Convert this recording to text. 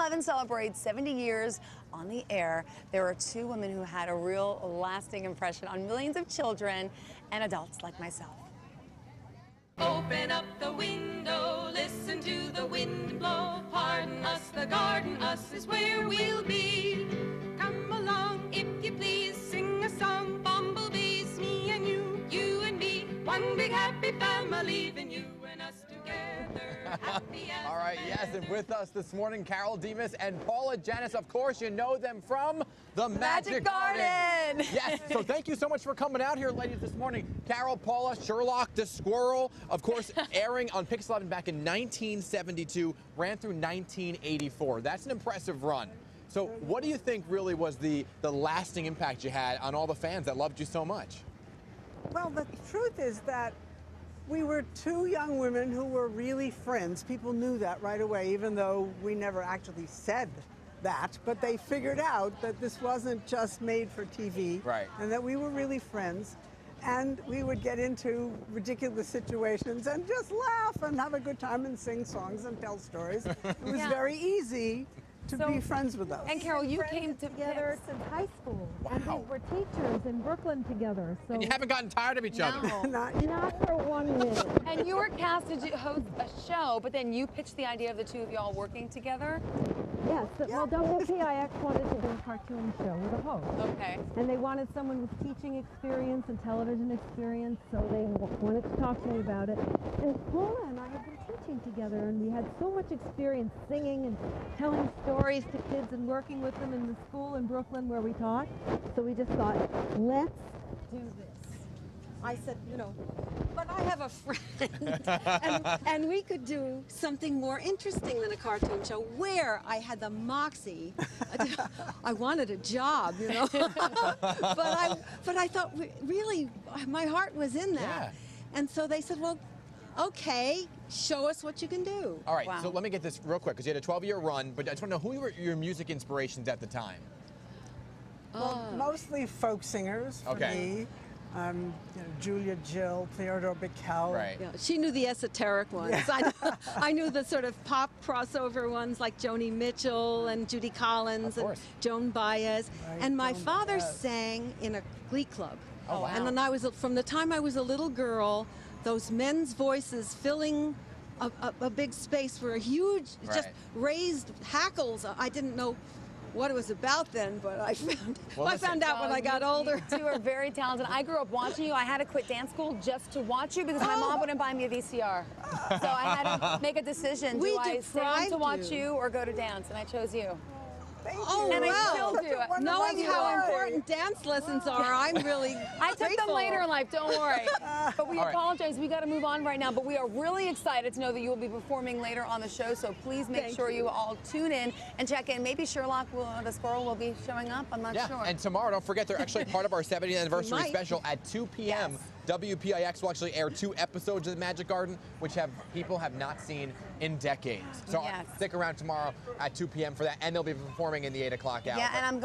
11 celebrates 70 years on the air. There are two women who had a real lasting impression on millions of children and adults like myself. Open up the window, listen to the wind blow. Pardon us, the garden, us is where we'll be. Come along, if you please, sing a song. Bumblebees, me and you and me. One big happy family, then you and us together. Happy as All right, yes, and with us this morning, Carole, Demas, and Paula. Janis, of course, you know them from the Magic Garden. Yes, so thank you so much for coming out here, ladies, this morning. Carole, Paula, Sherlock the Squirrel, of course, airing on PIX 11 back in 1972, ran through 1984. That's an impressive run. So what do you think really was the lasting impact you had on all the fans that loved you so much? Well, the truth is that we were two young women who were really friends. People knew that right away, even though we never actually said that. But they figured out that this wasn't just made for TV, right, and that we were really friends. And we would get into ridiculous situations and just laugh and have a good time and sing songs and tell stories. It was very easy to be friends with us. And Carole, you came together since high school. Wow. And we were teachers in Brooklyn together. So and you haven't gotten tired of each other? Not for 1 minute. And you were cast to host a show, but then you pitched the idea of the two of y'all working together? Yes. Well, WPIX wanted to do a cartoon show with a host. Okay. And they wanted someone with teaching experience and television experience, so they wanted to talk to me about it. And Paula and I had been teaching together, and we had so much experience singing and telling stories to kids and working with them in the school in Brooklyn where we taught. So we just thought, let's do this. I said, but I have a friend, and we could do something more interesting than a cartoon show where I had the moxie. I wanted a job, but I thought, really, my heart was in that. Yeah. And so they said, well, okay, show us what you can do. All right, so let me get this real quick, because you had a 12-year run, but I just want to know, who were your music inspirations at the time? Well, mostly folk singers for me. Julia Jill, Theodore Bickel. Right. Yeah, she knew the esoteric ones. Yeah. I knew the sort of pop crossover ones like Joni Mitchell and Judy Collins and Joan Baez. Right, and my father sang in a glee club. Oh, wow. And then from the time I was a little girl, those men's voices filling a big space were huge, just raised hackles. I didn't know what it was about then, but I found out when I got older. You two are very talented. I grew up watching you. I had to quit dance school just to watch you because my mom wouldn't buy me a VCR. So I had to make a decision. Do I stay home to watch you or go to dance? And I chose you. Thank you. Oh, and I still do. Knowing how important dance lessons are, I'm really I took them later in life, don't worry. But we apologize. We got to move on right now. But we are really excited to know that you will be performing later on the show. So please make sure you all tune in and check in. Maybe Sherlock the Squirrel will be showing up. I'm not sure. And tomorrow, don't forget, they're actually part of our 70th anniversary special at 2 p.m. Yes. WPIX will actually air 2 episodes of the Magic Garden, which people have not seen in decades. So stick around tomorrow at 2 p.m. for that, and they'll be performing in the 8 o'clock hour. Yeah, and I'm